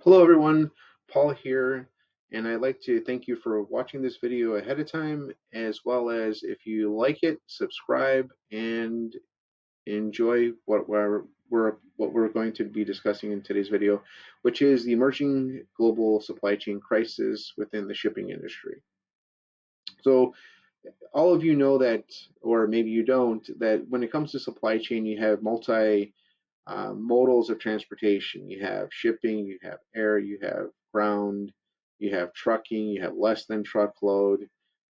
Hello everyone, Paul here, and I'd like to thank you for watching this video ahead of time, as well as if you like it, subscribe and enjoy what we're going to be discussing in today's video, which is the emerging global supply chain crisis within the shipping industry. So all of you know that, or maybe you don't, that when it comes to supply chain, you have multi modals of transportation. You have shipping, you have air, you have ground, you have trucking, you have less than truckload,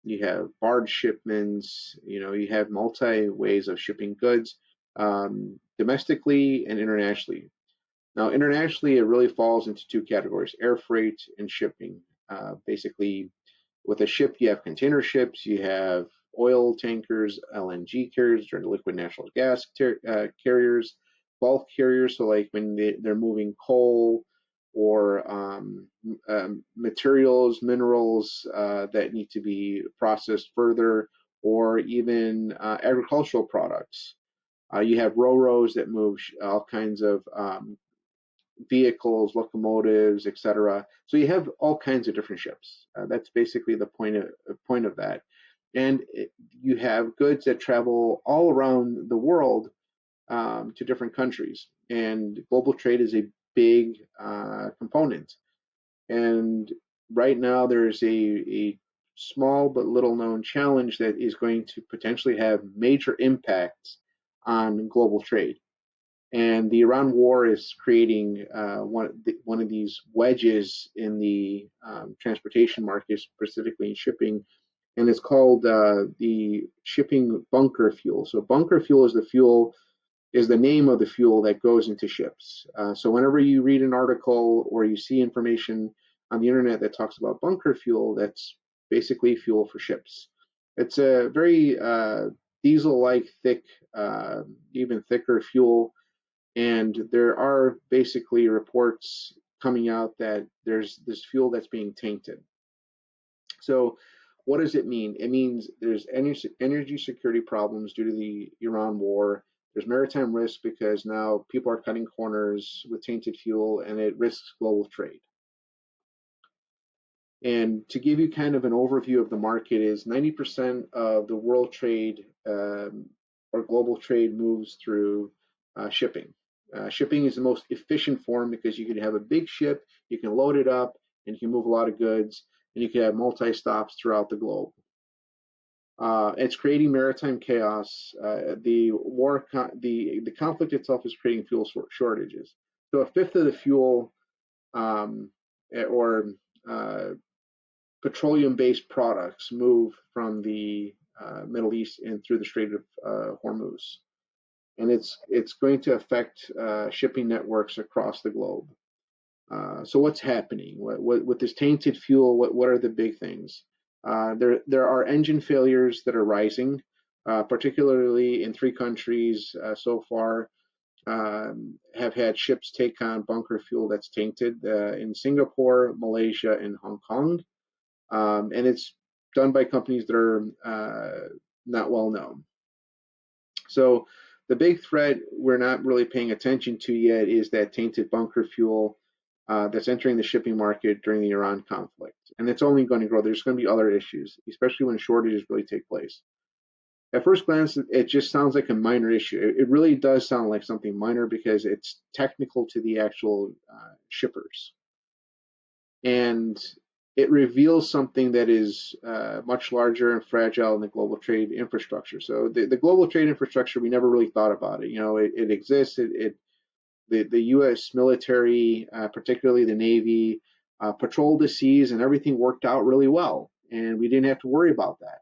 you have barge shipments, you have multi ways of shipping goods domestically and internationally. Now, internationally, it really falls into two categories: air freight and shipping. Basically, with a ship, you have container ships, you have oil tankers, LNG carriers, or liquid natural gas carriers, bulk carriers. So, like when they're moving coal or materials, minerals that need to be processed further, or even agricultural products. You have ro-ros that move all kinds of vehicles, locomotives, etc. So you have all kinds of different ships. That's basically the point of that. And you have goods that travel all around the world to different countries. And global trade is a big component. And right now, there's a small but little known challenge that is going to potentially have major impacts on global trade. And the Iran war is creating one of these wedges in the transportation market, specifically in shipping, and it's called the shipping bunker fuel. So bunker fuel is the name of the fuel that goes into ships. So whenever you read an article or you see information on the internet that talks about bunker fuel, that's basically fuel for ships. It's a very diesel-like thick, even thicker fuel, and there are basically reports coming out that there's this fuel that's being tainted. So, what does it mean? It means there's energy security problems due to the Iran war. There's maritime risk because now people are cutting corners with tainted fuel and it risks global trade. And to give you kind of an overview of the market is 90% of the world trade or global trade moves through shipping. Shipping is the most efficient form because you can have a big ship, you can load it up, and you can move a lot of goods, and you can have multi-stops throughout the globe. It's creating maritime chaos. The conflict itself is creating fuel shortages. So a fifth of the fuel or petroleum-based products move from the Middle East and through the Strait of Hormuz, and it's going to affect shipping networks across the globe. So what's happening? With this tainted fuel? What are the big things? There are engine failures that are rising, particularly in three countries so far. Have had ships take on bunker fuel that's tainted in Singapore, Malaysia, and Hong Kong. And it's done by companies that are not well known. So the big threat we're not really paying attention to yet is that tainted bunker fuel that's entering the shipping market during the Iran conflict. And it's only going to grow. There's going to be other issues, especially when shortages really take place. At first glance, it just sounds like a minor issue. It really does sound like something minor because it's technical to the actual shippers. And it reveals something that is much larger and fragile in the global trade infrastructure. So the global trade infrastructure, we never really thought about it. It exists. The U.S. military, particularly the Navy, patrolled the seas, and everything worked out really well, and we didn't have to worry about that.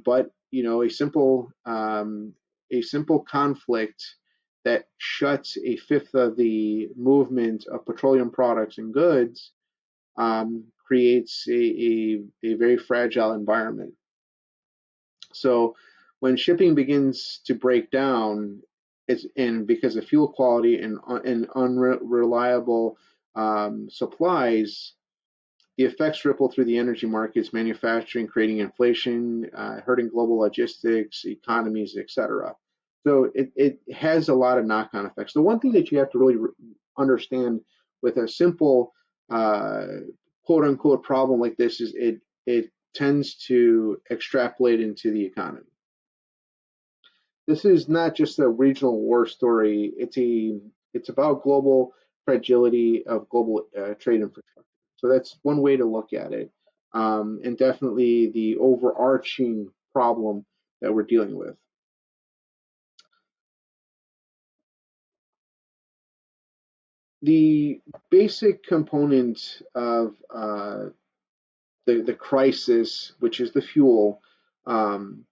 But a simple conflict that shuts a fifth of the movement of petroleum products and goods creates a very fragile environment. So when shipping begins to break down, and because of fuel quality and unreliable supplies, the effects ripple through the energy markets, manufacturing, creating inflation, hurting global logistics, economies, etc. So it has a lot of knock-on effects. The one thing that you have to really understand with a simple quote unquote problem like this is it tends to extrapolate into the economy. This is not just a regional war story. It's about global fragility of global trade infrastructure. So that's one way to look at it, and definitely the overarching problem that we're dealing with. The basic component of the crisis, which is the fuel, um,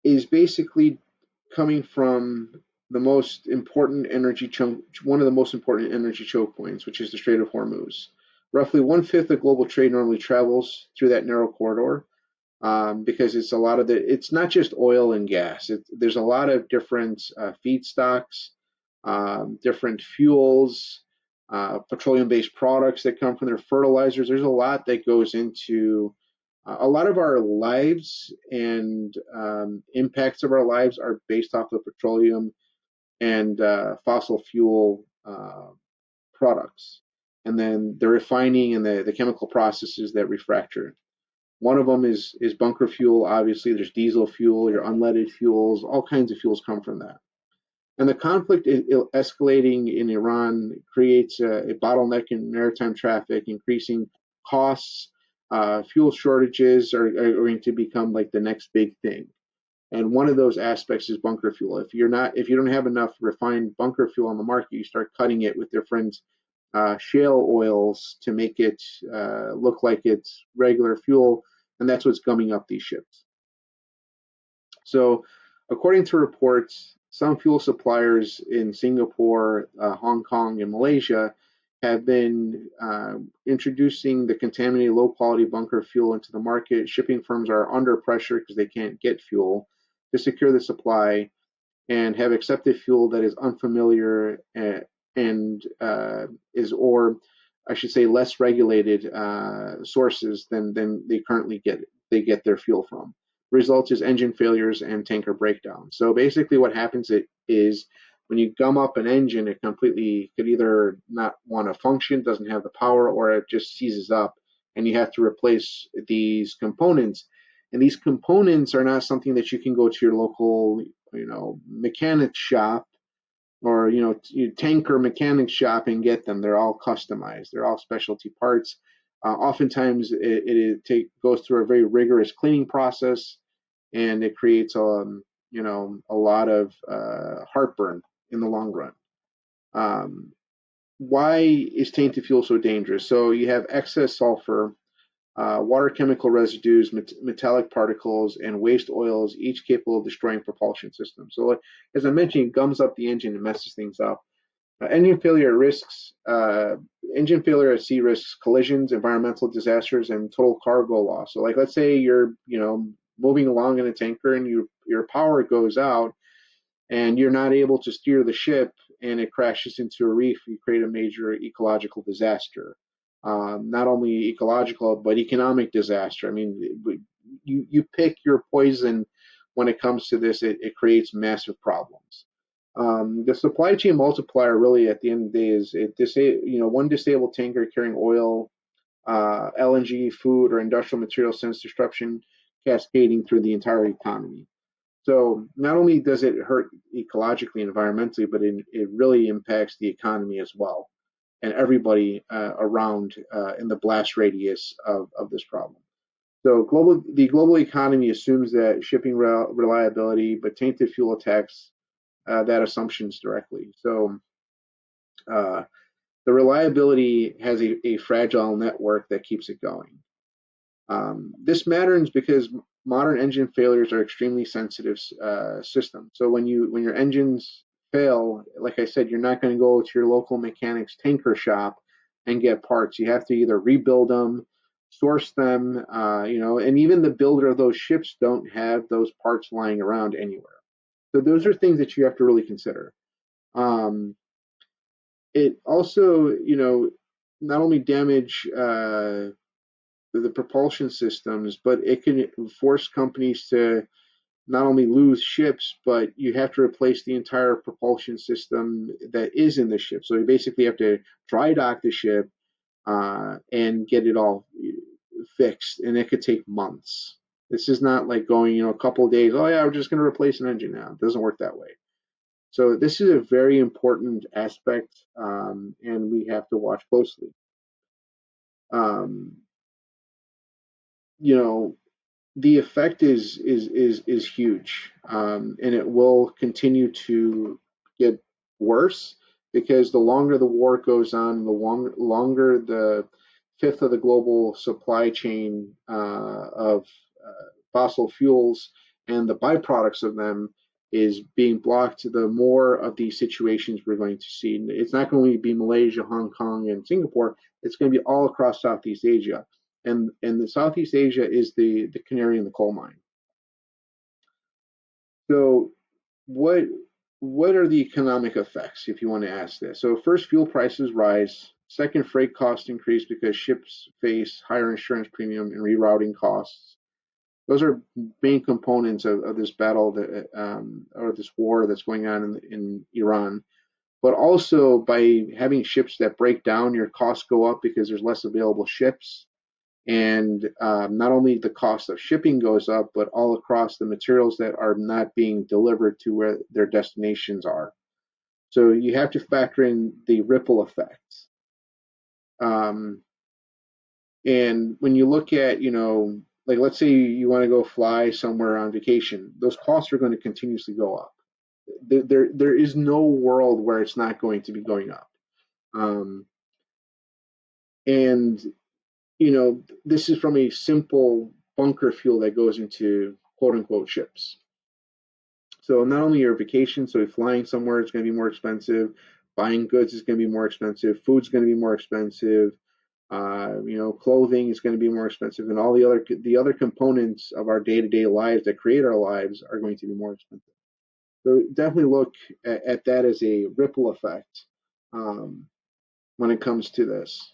is basically coming from the most important energy choke, one of the most important energy choke points, which is the Strait of Hormuz. Roughly one-fifth of global trade normally travels through that narrow corridor, because it's a lot of it's not just oil and gas. There's a lot of different feedstocks, different fuels, petroleum-based products that come from their fertilizers. There's a lot that goes into a lot of our lives, and impacts of our lives are based off of petroleum and fossil fuel products, and then the refining and the chemical processes that refracture it. One of them is bunker fuel. Obviously, there's diesel fuel, your unleaded fuels, all kinds of fuels come from that. And the conflict escalating in Iran creates a bottleneck in maritime traffic, increasing costs. Fuel shortages are going to become like the next big thing. And one of those aspects is bunker fuel. If you don't have enough refined bunker fuel on the market, you start cutting it with different shale oils to make it look like it's regular fuel, and that's what's gumming up these ships. So, according to reports, some fuel suppliers in Singapore, Hong Kong, and Malaysia have been introducing the contaminated low quality bunker fuel into the market. Shipping firms are under pressure because they can't get fuel to secure the supply, and have accepted fuel that is unfamiliar and is, or I should say, less regulated sources than they currently get their fuel from. Result is engine failures and tanker breakdowns. So basically, what happens is when you gum up an engine, it completely could either not want to function, doesn't have the power, or it just seizes up, and you have to replace these components. And these components are not something that you can go to your local, mechanic shop, or tanker mechanic shop and get them. They're all customized. They're all specialty parts. Oftentimes, it goes through a very rigorous cleaning process, and it creates a lot of heartburn in the long run. Why is tainted fuel so dangerous? So you have excess sulfur, water chemical residues, metallic particles, and waste oils, each capable of destroying propulsion systems. So, as I mentioned, it gums up the engine and messes things up. Engine failure at sea risks collisions, environmental disasters, and total cargo loss. So, like, let's say you're, moving along in a tanker, and your power goes out, and you're not able to steer the ship, and it crashes into a reef. You create a major ecological disaster. Not only ecological, but economic disaster. I mean, you pick your poison when it comes to this. It creates massive problems. The supply chain multiplier, really, at the end of the day, is one disabled tanker carrying oil, LNG, food, or industrial material sends disruption cascading through the entire economy. So not only does it hurt ecologically and environmentally, but it really impacts the economy as well, and everybody around in the blast radius of this problem. So the global economy assumes that shipping reliability, but tainted fuel attacks that assumptions directly. So uh, the reliability has a fragile network that keeps it going. This matters because modern engine failures are extremely sensitive systems. So when your engines fail, like I said, you're not going to go to your local mechanic's tanker shop and get parts. You have to either rebuild them, source them, and even the builder of those ships don't have those parts lying around anywhere. So those are things that you have to really consider. Um, it also, not only damage the propulsion systems, but it can force companies to not only lose ships, but you have to replace the entire propulsion system that is in the ship. So you basically have to dry dock the ship and get it all fixed, and it could take months. This is not like going, a couple of days. Oh yeah, we're just going to replace an engine now. It doesn't work that way. So this is a very important aspect, and we have to watch closely. Um, you know, the effect is huge, and it will continue to get worse because the longer the war goes on, the longer the fifth of the global supply chain of fossil fuels and the byproducts of them is being blocked, the more of these situations we're going to see. It's not going to be Malaysia, Hong Kong, and Singapore. It's going to be all across Southeast Asia, and the Southeast Asia is the canary in the coal mine. So what what are the economic effects, if you want to ask this? So first, fuel prices rise. Second, freight costs increase because ships face higher insurance premium and rerouting costs. Those are main components of this battle that, or this war that's going on in Iran. But also by having ships that break down, your costs go up because there's less available ships. And not only the cost of shipping goes up, but all across the materials that are not being delivered to where their destinations are. So you have to factor in the ripple effects. Um, and when you look at, like let's say you want to go fly somewhere on vacation, those costs are going to continuously go up. There is no world where it's not going to be going up. Um, and this is from a simple bunker fuel that goes into quote unquote ships. So not only your vacation, so flying somewhere is going to be more expensive, buying goods is going to be more expensive, food's going to be more expensive, clothing is going to be more expensive, and all the other components of our day-to-day lives that create our lives are going to be more expensive. So definitely look at that as a ripple effect um, when it comes to this.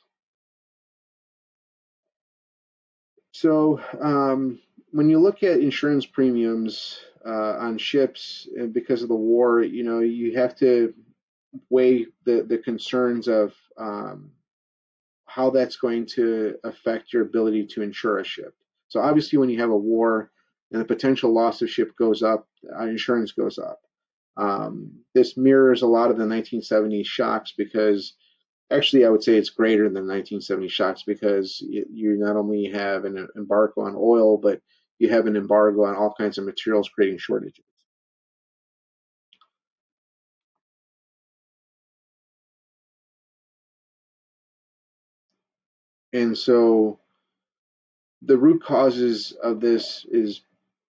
So when you look at insurance premiums on ships, and because of the war, you have to weigh the concerns of how that's going to affect your ability to insure a ship. So obviously, when you have a war and the potential loss of ship goes up, insurance goes up. This mirrors a lot of the 1970s shocks because actually, I would say it's greater than 1970 shocks because you not only have an embargo on oil, but you have an embargo on all kinds of materials, creating shortages. And so the root causes of this is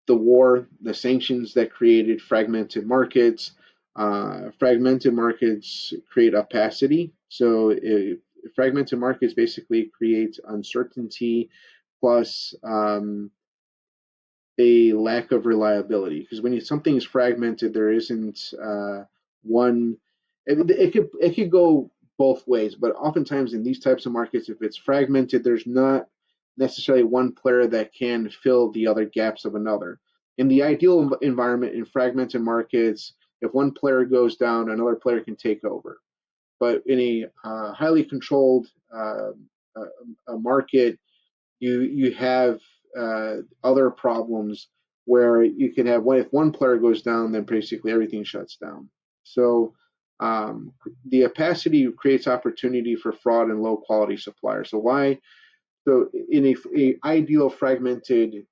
the war, the sanctions that created fragmented markets. Fragmented markets create opacity. So fragmented markets basically create uncertainty plus a lack of reliability because when something is fragmented, there isn't one. It could go both ways, but oftentimes in these types of markets, if it's fragmented, there's not necessarily one player that can fill the other gaps of another. In the ideal environment in fragmented markets, if one player goes down, another player can take over. But in a highly controlled market, you have other problems where you can have if one player goes down, then basically everything shuts down. So the opacity creates opportunity for fraud and low quality suppliers. So in a ideal fragmented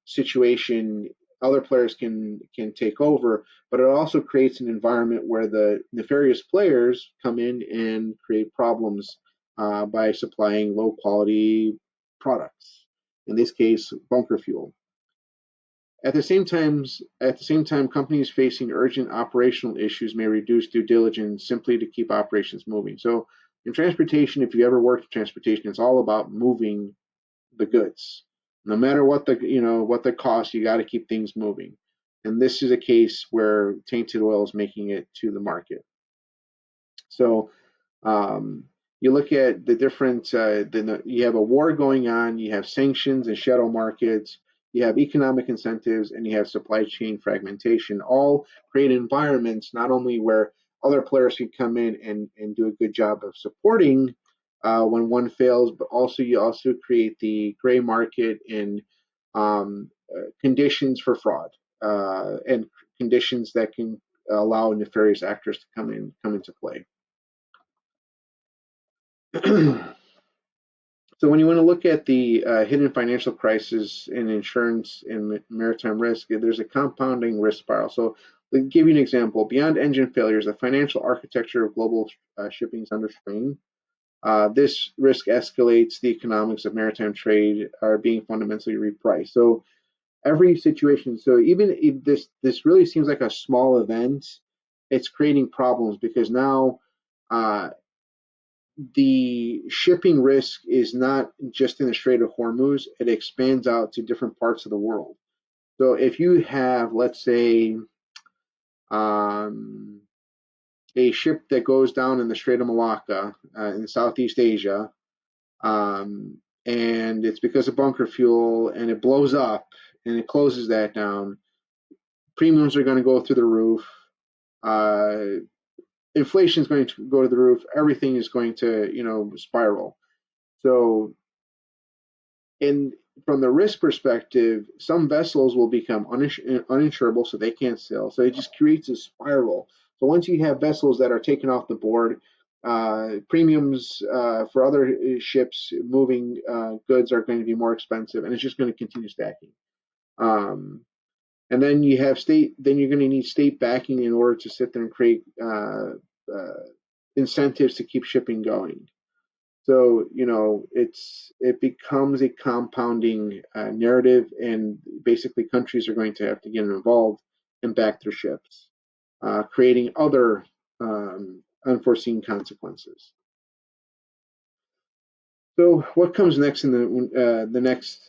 situation, other players can take over, but it also creates an environment where the nefarious players come in and create problems by supplying low quality products. In this case, bunker fuel. At the same time, companies facing urgent operational issues may reduce due diligence simply to keep operations moving. So in transportation, if you ever worked in transportation, it's all about moving the goods. No matter what the cost, you got to keep things moving. And this is a case where tainted oil is making it to the market. So you look at the different. You have a war going on. You have sanctions and shadow markets. you have economic incentives, and you have supply chain fragmentation, all create environments not only where other players can come in and do a good job of supporting when one fails, but also you also create the gray market and conditions for fraud and conditions that can allow nefarious actors to come into play. So when you want to look at the hidden financial crisis in insurance and maritime risk, there's a compounding risk spiral. So to give you an example, beyond engine failures, the financial architecture of global shipping is under strain. This risk escalates. The economics of maritime trade are being fundamentally repriced. So every situation. So even if this really seems like a small event, it's creating problems because now uh, the shipping risk is not just in the Strait of Hormuz, it expands out to different parts of the world. So if you have, let's say, um, a ship that goes down in the Strait of Malacca in Southeast Asia, and it's because of bunker fuel and it blows up and it closes that down, premiums are going to go through the roof. Uh, Inflation is going to go to the roof. Everything is going to, spiral. So in from the risk perspective, some vessels will become uninsurable, so they can't sail. So it just creates a spiral. So once you have vessels that are taken off the board, premiums for other ships moving goods are going to be more expensive, and it's just going to continue stacking. Um, and then you have then you're going to need state backing in order to sit there and create incentives to keep shipping going. So it becomes a compounding narrative, and basically countries are going to have to get involved and back their ships, creating other unforeseen consequences. So what comes next in the next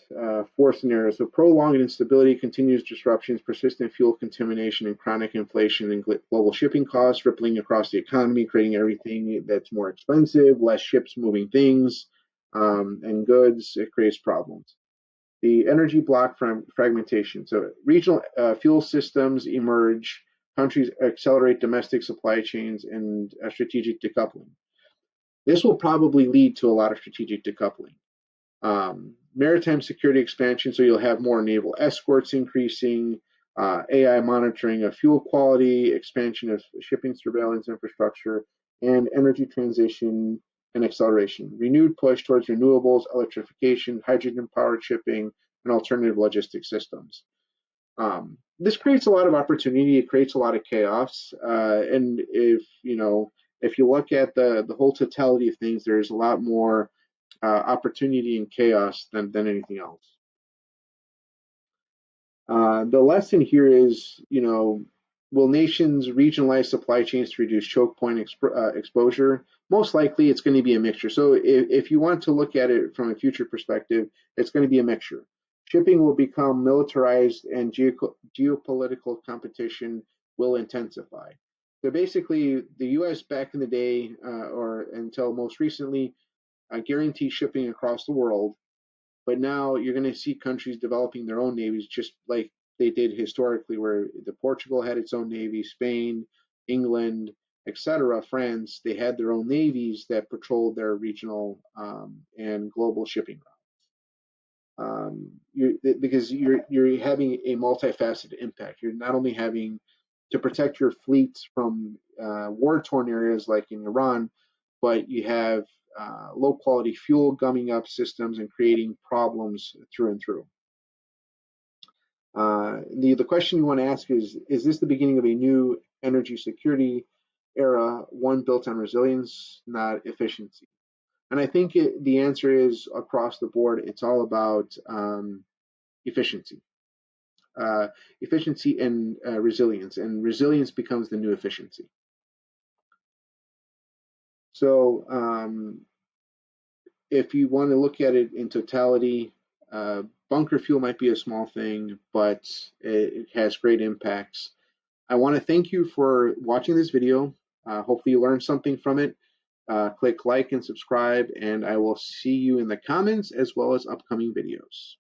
four scenarios? So prolonged instability, continuous disruptions, persistent fuel contamination, and chronic inflation in global shipping costs, rippling across the economy, creating everything that's more expensive, less ships moving things and goods. It creates problems. The energy block fragmentation. So regional fuel systems emerge, countries accelerate domestic supply chains, and strategic decoupling. This will probably lead to a lot of strategic decoupling. Maritime security expansion, so you'll have more naval escorts increasing, AI monitoring of fuel quality, expansion of shipping surveillance infrastructure, and energy transition and acceleration. Renewed push towards renewables, electrification, hydrogen-powered shipping, and alternative logistics systems. This creates a lot of opportunity. It creates a lot of chaos, and if you look at the whole totality of things, there's a lot more opportunity and chaos than anything else. The lesson here is, will nations regionalize supply chains to reduce choke point exposure? Most likely, it's going to be a mixture. So if you want to look at it from a future perspective, it's going to be a mixture. Shipping will become militarized, and geopolitical competition will intensify. So basically, the U.S. back in the day, or until most recently, guaranteed shipping across the world. But now you're going to see countries developing their own navies, just like they did historically, where the Portugal had its own navy, Spain, England, etc., France, they had their own navies that patrolled their regional and global shipping routes. Because you're having a multifaceted impact. You're not only having to protect your fleets from war-torn areas like in Iran, but you have low quality fuel gumming up systems and creating problems through and through. The question you want to ask is this the beginning of a new energy security era, one built on resilience, not efficiency? And I think the answer is across the board, it's all about efficiency. Efficiency and resilience, and resilience becomes the new efficiency. So if you want to look at it in totality, bunker fuel might be a small thing, but it has great impacts. I want to thank you for watching this video. Hopefully you learned something from it. Click like and subscribe, and I will see you in the comments as well as upcoming videos.